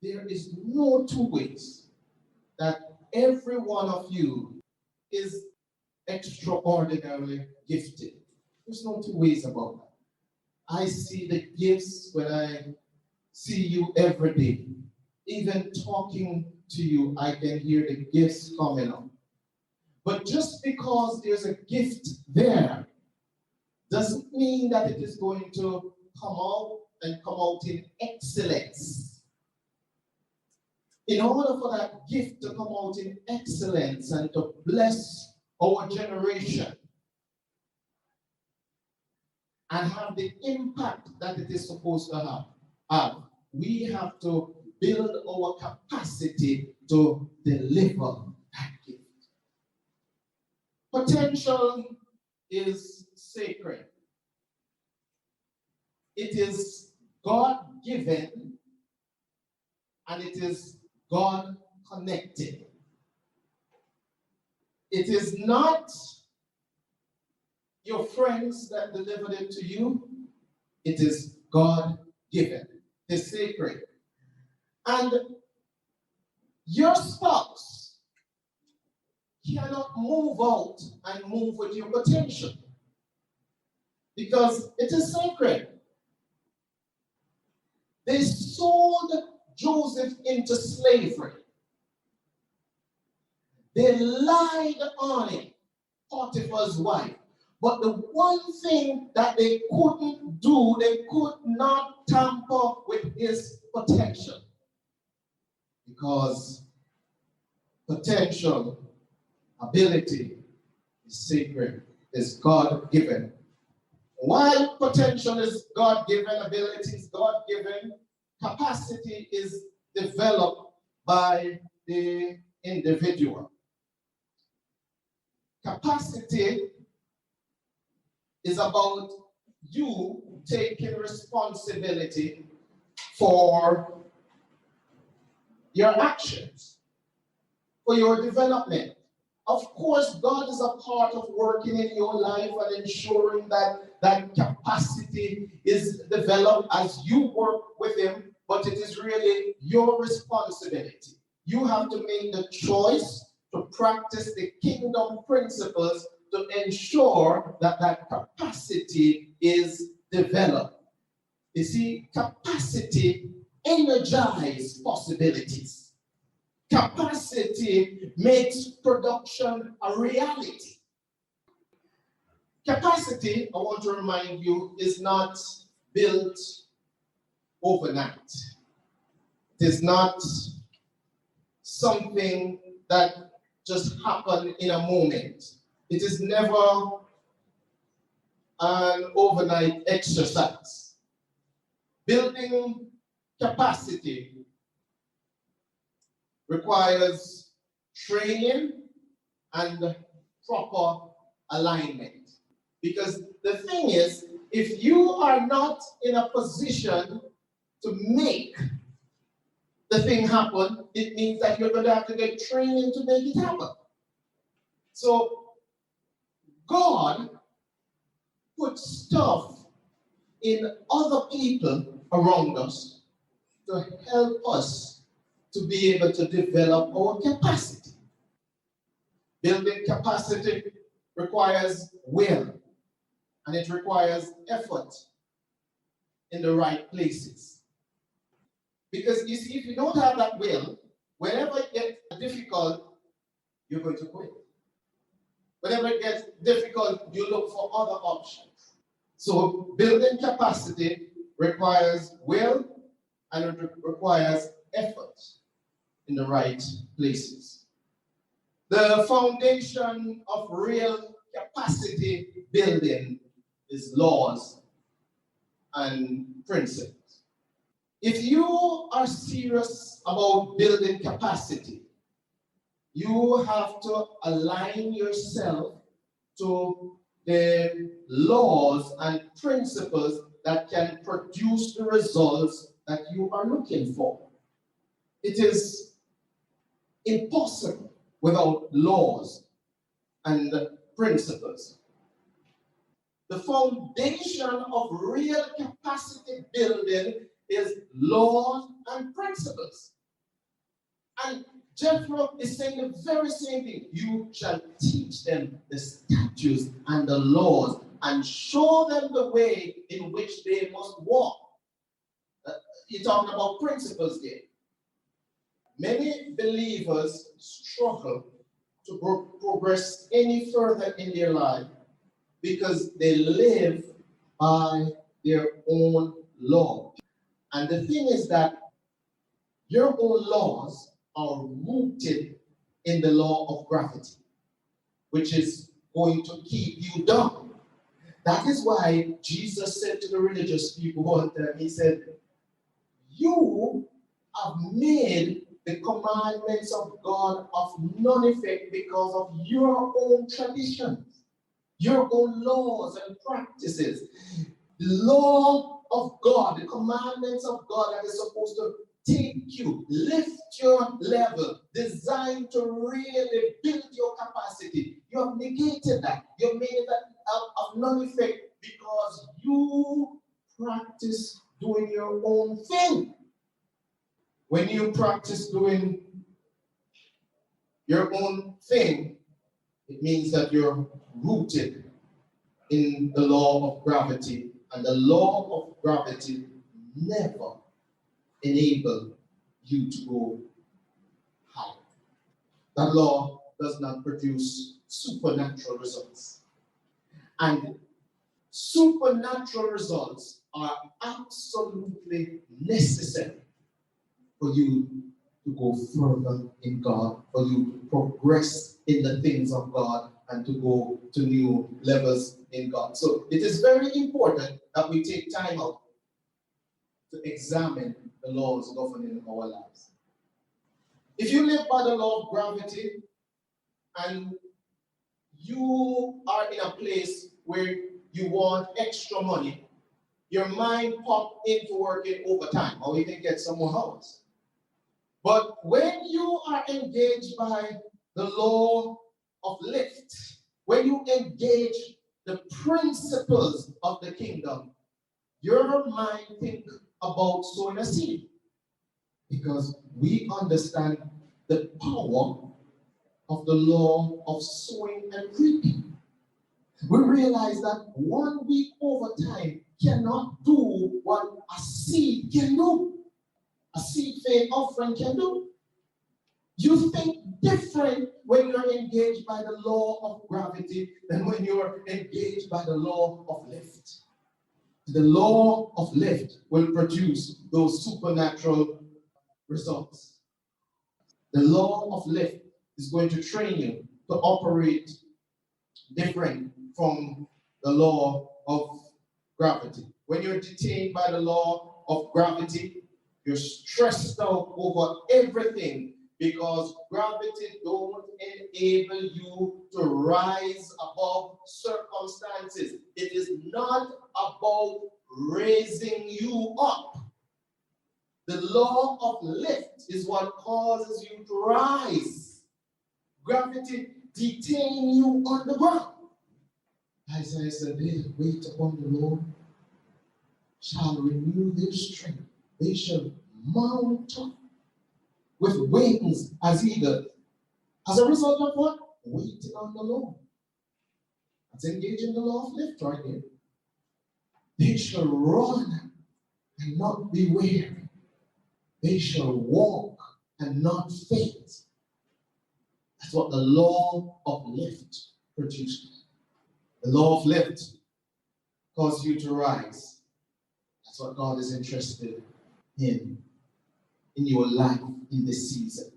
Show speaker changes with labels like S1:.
S1: there is no two ways that every one of you is extraordinarily gifted. There's no two ways about that. I see the gifts when I see you every day. Even talking to you, I can hear the gifts coming up. But just because there's a gift there doesn't mean that it is going to come out and come out in excellence. In order for that gift to come out in excellence and to bless our generation and have the impact that it is supposed to have, we have to build our capacity to deliver that gift. Potential is sacred. It is God-given and it is God-connected. It is not your friends that delivered it to you. It is God-given. It is sacred. And your spouse cannot move out and move with your potential because it is sacred. They sold Joseph into slavery. They lied on him, Potiphar's wife. But the one thing that they couldn't do, they could not tamper with his potential. Because potential, ability is sacred, is God-given. While potential is God-given, ability is God-given, capacity is developed by the individual. Capacity is about you taking responsibility for your actions, for your development. Of course, God is a part of working in your life and ensuring that that capacity is developed as you work with Him, but it is really your responsibility. You have to make the choice to practice the kingdom principles to ensure that that capacity is developed. You see, capacity energizes possibilities. Capacity makes production a reality. Capacity, I want to remind you, is not built overnight. It is not something that just happened in a moment. It is never an overnight exercise. Building capacity requires training and proper alignment. Because the thing is, if you are not in a position to make the thing happen, it means that you're going to have to get training to make it happen. So God put stuff in other people around us to help us to be able to develop our capacity. Building capacity requires will, and it requires effort in the right places. Because you see, if you don't have that will, whenever it gets difficult, you're going to quit. Whenever it gets difficult, you look for other options. So building capacity requires will and it requires effort in the right places. The foundation of real capacity building is laws and principles. If you are serious about building capacity, you have to align yourself to the laws and principles that can produce the results that you are looking for. It is impossible without laws and principles. The foundation of real capacity building is laws and principles. And Jethro is saying the very same thing. You shall teach them the statutes and the laws and show them the way in which they must walk. You're talking about principles there. Many believers struggle to progress any further in their life because they live by their own law. And the thing is that your own laws are rooted in the law of gravity, which is going to keep you down. That is why Jesus said to the religious people one time, he said, you have made the commandments of God of none effect because of your own traditions, your own laws and practices. The law of God, the commandments of God that is supposed to take you, lift your level, designed to really build your capacity. You have negated that. You have made it of none effect because you practice doing your own thing. When you practice doing your own thing, it means that you're rooted in the law of gravity. And the law of gravity never enable you to go high. That law does not produce supernatural results. And supernatural results are absolutely necessary for you to go further in God, for you to progress in the things of God, and to go to new levels in God. So it is very important that we take time out to examine the laws governing our lives. If you live by the law of gravity and you are in a place where you want extra money, your mind pops into working overtime, or you can get some more hours. But when you are engaged by the law of lift, when you engage the principles of the kingdom, your mind thinks about sowing a seed. Because we understand the power of the law of sowing and reaping. We realize that 1 week overtime cannot do what a seed can do. A seed faith offering can do. You think different when you're engaged by the law of gravity than when you're engaged by the law of lift. The law of lift will produce those supernatural results. The law of lift is going to train you to operate different from the law of gravity. When you're detained by the law of gravity, you're stressed out over everything because gravity don't enable you to rise above circumstances. It is not about raising you up. The law of lift is what causes you to rise. Gravity detain you on the ground. Isaiah said, they that wait upon the Lord shall renew their strength. They shall mount up with wings as eagles. As a result of what? Waiting on the Lord. That's engaging the law of lift right here. They shall run and not be weary. They shall walk and not faint. That's what the law of lift produces. The law of lift causes you to rise. That's what God is interested in your life in this season.